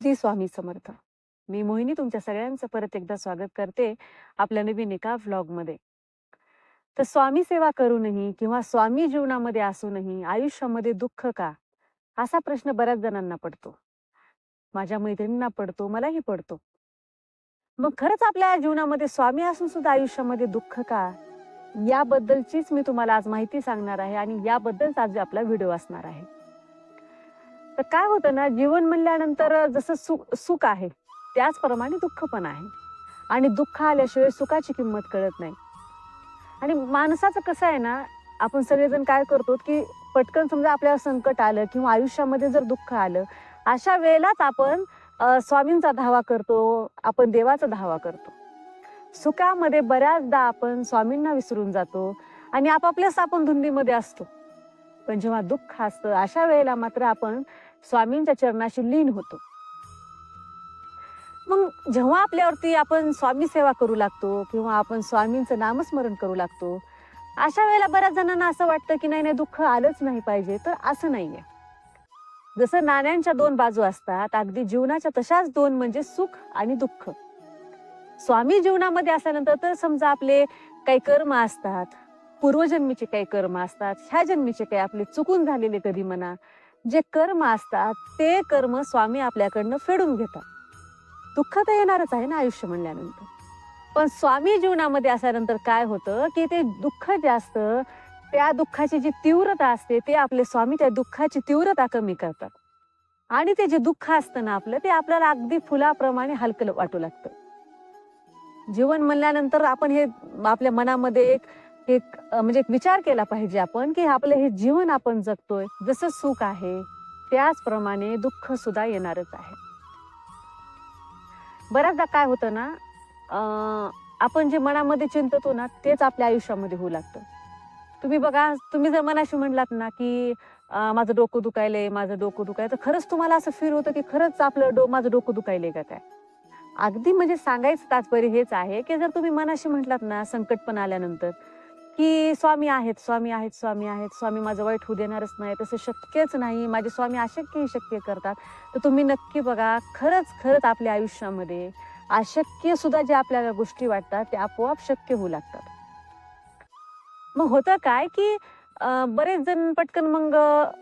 श्री स्वामी समर्थ. मी मोहिनी तुमच्या सगळ्यांचं परत एकदा स्वागत करते आपल्या नवीन एका व्लॉगमध्ये. तर स्वामी सेवा करूनही किंवा स्वामी जीवनामध्ये असूनही आयुष्यामध्ये दुःख का? असा प्रश्न बऱ्याच जणांना पडतो. माझ्या मैत्रिणींना पडतो, मलाही पडतो. मग खरंच आपल्या जीवनामध्ये स्वामी असून सुद्धा आयुष्यामध्ये दुःख का? याबद्दलचीच मी तुम्हाला आज माहिती सांगणार आहे आणि याबद्दलच आज आपला व्हिडिओ असणार आहे. तर काय होतं ना, जीवन म्हणल्यानंतर जसं सुख आहे त्याचप्रमाणे दुःख पण आहे आणि दुःख आल्याशिवाय सुखाची किंमत कळत नाही. आणि माणसाचं कसं आहे ना, आपण सगळेजण काय करतो की पटकन समजा आपल्याला संकट आलं किंवा आयुष्यामध्ये जर दुःख आलं, अशा वेळेलाच आपण स्वामींचा धावा करतो, आपण देवाचा धावा करतो. सुखामध्ये बऱ्याचदा आपण स्वामींना विसरून जातो आणि आपापल्याच आपण धुंदीमध्ये असतो. पण जेव्हा दुःख असतं अशा वेळेला मात्र आपण स्वामींच्या चरणाशी लीन होतो. मग जेव्हा आपल्यावरती आपण स्वामी सेवा करू लागतो किंवा आपण स्वामींचं नामस्मरण करू लागतो, अशा वेळेला बऱ्याच जणांना असं वाटतं की नाही नाही, दुःख आलंच नाही पाहिजे. तर असं नाहीये. जसं नाण्यांच्या दोन बाजू असतात, अगदी जीवनाच्या तशाच दोन म्हणजे सुख आणि दुःख. स्वामी जीवनामध्ये असल्यानंतर तर समजा आपले काही कर्म असतात, पूर्वजन्मीचे काही कर्म असतात, ह्या जन्मीचे काही आपले चुकून झालेले कधी म्हणा, जे कर्म असतात ते कर्म स्वामी आपल्याकडनं फेडून घेतात. दुःख तर येणारच आहे ना आयुष्य म्हणल्यानंतर. पण स्वामी जीवनामध्ये असल्यानंतर काय होतं की ते दुःख जे असतं, त्या दुःखाची जी तीव्रता असते ते आपले स्वामी त्या दुःखाची तीव्रता कमी करतात. आणि ते जे दुःख असतं ना आपलं, ते आपल्याला अगदी फुलाप्रमाणे हलकं वाटू लागतं. जीवन म्हणल्यानंतर आपण हे आपल्या मनामध्ये एक एक म्हणजे एक विचार केला पाहिजे आपण की आपलं हे जीवन आपण जगतोय, जसं सुख आहे त्याचप्रमाणे दुःख सुद्धा येणारच आहे. बऱ्याचदा काय होतं ना, आपण जे मनामध्ये चिंततो ना तेच आपल्या आयुष्यामध्ये होऊ लागतं. तुम्ही बघा, तुम्ही जर मनाशी म्हणलात ना की माझं डोकं दुखायलंय, माझं डोकं दुखायलंय, तर खरंच तुम्हाला असं फील होतं की खरंच आपलं माझं डोकं दुखायलंय का काय? अगदी म्हणजे सांगायचं तात्पर्य हेच आहे की जर तुम्ही मनाशी म्हटलात ना संकट पण आल्यानंतर की स्वामी आहेत, स्वामी आहेत, स्वामी आहेत, स्वामी माझं वाईट होऊ देणारच नाही, तसं शक्यच नाही, माझे स्वामी अशक्यही शक्य करतात. तर तुम्ही नक्की बघा, खरंच खरंच आपल्या आयुष्यामध्ये अशक्य सुद्धा ज्या आपल्याला गोष्टी वाटतात त्या आपोआप शक्य होऊ लागतात. मग होतं काय की बरेच जण पटकन मग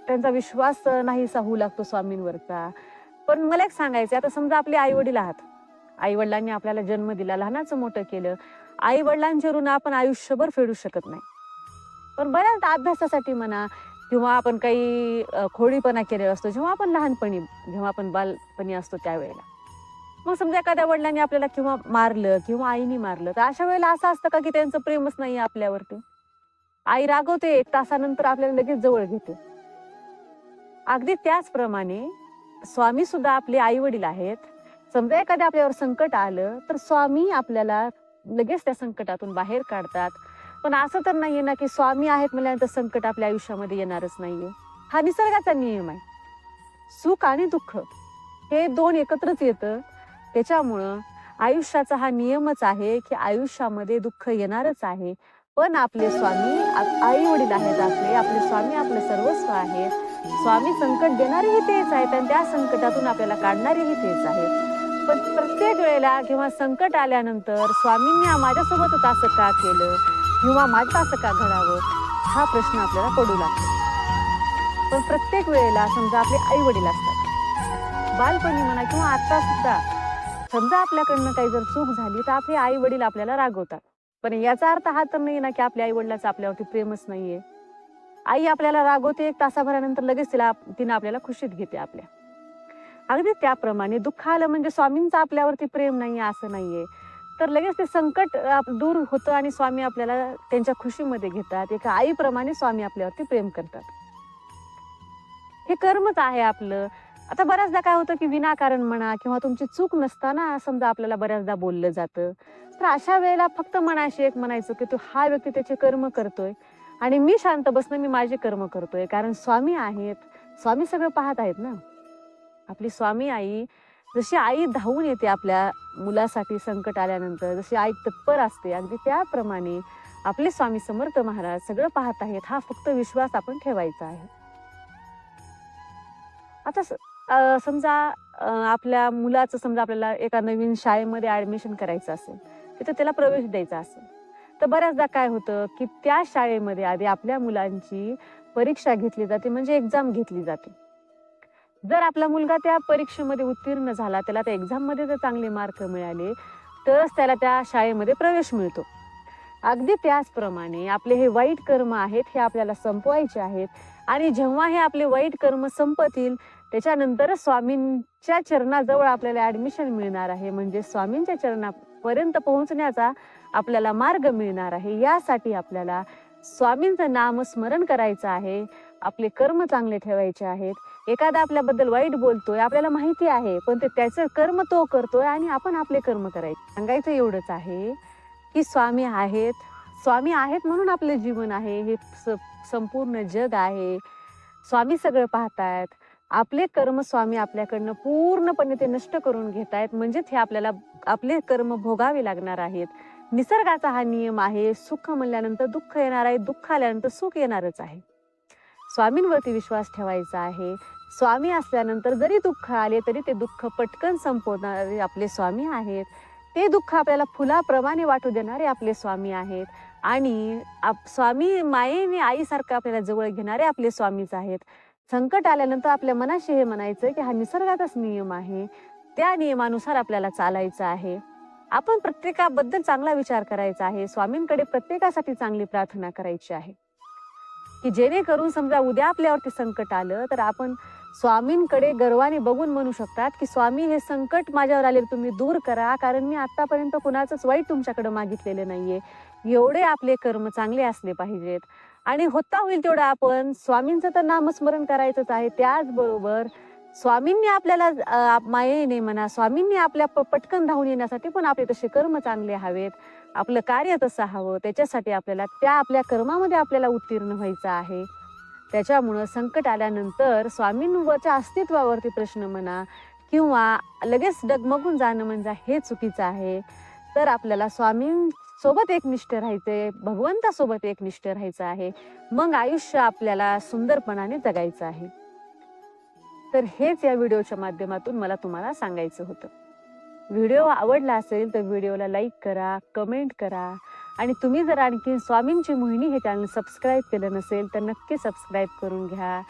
त्यांचा विश्वास नाहीसा होऊ लागतो स्वामींवरचा. पण मला एक सांगायचं, आता समजा आपले आई वडील आहात, आई वडिलांनी आपल्याला जन्म दिला, लहानाचं मोठं केलं. आई वडिलांचे ऋण आपण आयुष्यभर फेडू शकत नाही. पण बऱ्याचदा अभ्यासासाठी म्हणा किंवा आपण काही खोडीपणा केलेला असतो, जेव्हा आपण लहानपणी, जेव्हा आपण बालपणी असतो त्यावेळेला. मग समजा एखाद्या वडिलांनी आपल्याला किंवा मारलं किंवा आईने मारलं, तर अशा वेळेला असं असतं का की त्यांचं प्रेमच नाही आपल्यावरती? आई रागवते, 1 तासानंतर आपल्याला लगेच जवळ घेते. अगदी त्याचप्रमाणे स्वामी सुद्धा आपले आई वडील आहेत. समजा एखाद्या आपल्यावर संकट आलं तर स्वामी आपल्याला लगेच त्या संकटातून बाहेर काढतात. पण असं तर नाहीये ना की स्वामी आहेत म्हटल्यानंतर संकट आपल्या आयुष्यामध्ये येणारच नाहीये. हा निसर्गाचा नियम आहे. सुख आणि दुःख हे दोन एकत्रच येतं. त्याच्यामुळं आयुष्याचा हा नियमच आहे की आयुष्यामध्ये दुःख येणारच आहे. पण आपले स्वामी आई वडील आहेत, आपले स्वामी आपलं सर्वस्व आहे. स्वामी संकट देणारेही तेच आहेत आणि त्या संकटातून आपल्याला काढणारेही तेच आहेत. पण प्रत्येक वेळेला किंवा संकट आल्यानंतर स्वामींनी माझ्यासोबतच असं का केलं किंवा माझं असं का घडावं, हा प्रश्न आपल्याला पडू लागतो. पण प्रत्येक वेळेला समजा आपले आई वडील असतात, बालपणी म्हणा किंवा आता सुद्धा समजा आपल्याकडनं काही जर चूक झाली तर आपले आई वडील आपल्याला रागवतात. पण याचा अर्थ हा तर नाही ना की आपल्या आई वडिलांचं आपल्यावरती प्रेमच नाहीये. आई आपल्याला रागवते, 1 तासाभरानंतर लगेच तिनं आपल्याला खुशीत घेते आपल्या. अगदी त्याप्रमाणे दुःख आलं म्हणजे स्वामींचं आपल्यावरती प्रेम नाहीये असं नाहीये. तर लगेच ते संकट दूर होतं आणि स्वामी आपल्याला त्यांच्या खुशीमध्ये घेतात. एका आईप्रमाणे स्वामी आपल्यावरती प्रेम करतात. हे कर्मच आहे आपलं. आता बऱ्याचदा काय होतं की विनाकारण म्हणा किंवा तुमची चूक नसताना समजा आपल्याला बऱ्याचदा बोललं जातं. तर अशा वेळेला फक्त मनाशी एक म्हणायचं की हा व्यक्ती त्याचे कर्म करतोय आणि मी शांत बसणं, मी माझे कर्म करतोय. कारण स्वामी आहेत. स्वामी सगळं पाहत आहेत ना. आपली स्वामी आई, जशी आई धावून येते आपल्या मुलासाठी संकट आल्यानंतर, जशी आई तत्पर असते, अगदी त्याप्रमाणे आपले स्वामी समर्थ महाराज सगळं पाहत आहेत. हा फक्त विश्वास आपण ठेवायचा आहे. आता समजा आपल्या मुलाचं समजा आपल्याला एका नवीन शाळेमध्ये ऍडमिशन करायचं असेल, तिथं त्याला प्रवेश द्यायचा असेल, तर बऱ्याचदा काय होतं की त्या शाळेमध्ये आधी आपल्या मुलांची परीक्षा घेतली जाते, म्हणजे एक्झाम घेतली जाते. जर आपला मुलगा त्या परीक्षेमध्ये उत्तीर्ण झाला, त्याला त्या एक्झाम मध्ये जर चांगले मार्क मिळाले, तरच त्याला त्या शाळेमध्ये प्रवेश मिळतो. अगदी त्याचप्रमाणे आपले हे वाईट कर्म आहेत, हे आपल्याला संपवायचे आहेत. आणि जेव्हा हे आपले वाईट कर्म संपतील, त्याच्यानंतरच स्वामींच्या चरणाजवळ आपल्याला ऍडमिशन मिळणार आहे, म्हणजे स्वामींच्या चरणापर्यंत पोहोचण्याचा आपल्याला मार्ग मिळणार आहे. यासाठी आपल्याला स्वामींचं नामस्मरण करायचं आहे, आपले कर्म चांगले ठेवायचे आहेत. एखादा आपल्याबद्दल वाईट बोलतोय, आपल्याला माहिती आहे, पण त्याचं कर्म तो करतोय आणि आपण आपले कर्म करायचे. सांगायचं एवढंच आहे की स्वामी आहेत, स्वामी आहेत म्हणून आपले जीवन आहे, हे संपूर्ण जग आहे. स्वामी सगळं पाहतायत. आपले कर्म स्वामी आपल्याकडनं पूर्णपणे ते नष्ट करून घेतायत, म्हणजेच हे आपल्याला आपले कर्म भोगावे लागणार आहेत. निसर्गाचा हा नियम आहे. सुख म्हणल्यानंतर दुःख येणार आहे, दुःख आल्यानंतर सुख येणारच आहे. स्वामींवरती विश्वास ठेवायचा आहे. स्वामी असल्यानंतर जरी दुःख आले तरी ते दुःख पटकन संपवणारे आपले स्वामी आहेत. ते दुःख आपल्याला फुलाप्रमाणे वाटू देणारे आपले स्वामी आहेत. आणि स्वामी मायेने आईसारखं आपल्याला जवळ घेणारे आपले स्वामीच आहेत. संकट आल्यानंतर आपल्या मनाशी हे म्हणायचं की हा निसर्गाचाच नियम आहे, त्या नियमानुसार आपल्याला चालायचं आहे. आपण प्रत्येकाबद्दल चांगला विचार करायचा आहे. स्वामींकडे प्रत्येकासाठी चांगली प्रार्थना करायची आहे, की जेणेकरून समजा उद्या आपल्यावरती संकट आलं तर आपण स्वामींकडे गर्वाने बघून म्हणू शकतात की स्वामी, हे संकट माझ्यावर आले तुम्ही दूर करा, कारण मी आतापर्यंत कुणाचंच वाईट तुमच्याकडे मागितलेलं नाहीये. एवढे आपले कर्म चांगले असले पाहिजेत. आणि होता होईल तेवढं आपण स्वामींचं तर नामस्मरण करायचंच आहे. त्याचबरोबर स्वामींनी आपल्याला मायेने म्हणा, स्वामींनी आपल्या पटकन धावून येण्यासाठी पण आपले तसे कर्म चांगले हवेत, आपलं कार्य तसं हवं. त्याच्यासाठी आपल्याला त्या आपल्या कर्मामध्ये आपल्याला उत्तीर्ण व्हायचं आहे. त्याच्यामुळं संकट आल्यानंतर स्वामींवरच्या अस्तित्वावरती प्रश्न म्हणा किंवा लगेच डगमगून जाणं म्हणजे हे चुकीचं आहे. तर आपल्याला स्वामींसोबत एकनिष्ठ राहायचंय, भगवंतासोबत एकनिष्ठ राहायचं आहे. मग आयुष्य आपल्याला सुंदरपणाने जगायचं आहे. तर हेच या व्हिडिओच्या माध्यमातून मला तुम्हाला सांगायचं होतं. व्हिडिओ आवडला असेल तर व्हिडिओला लाईक करा, कमेंट करा. आणि तुम्ही जर आणखी स्वामींची मोहिनी हे चॅनल सबस्क्राईब केलं नसेल तर नक्की सबस्क्राईब करून घ्या.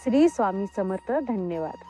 श्री स्वामी समर्थ. धन्यवाद.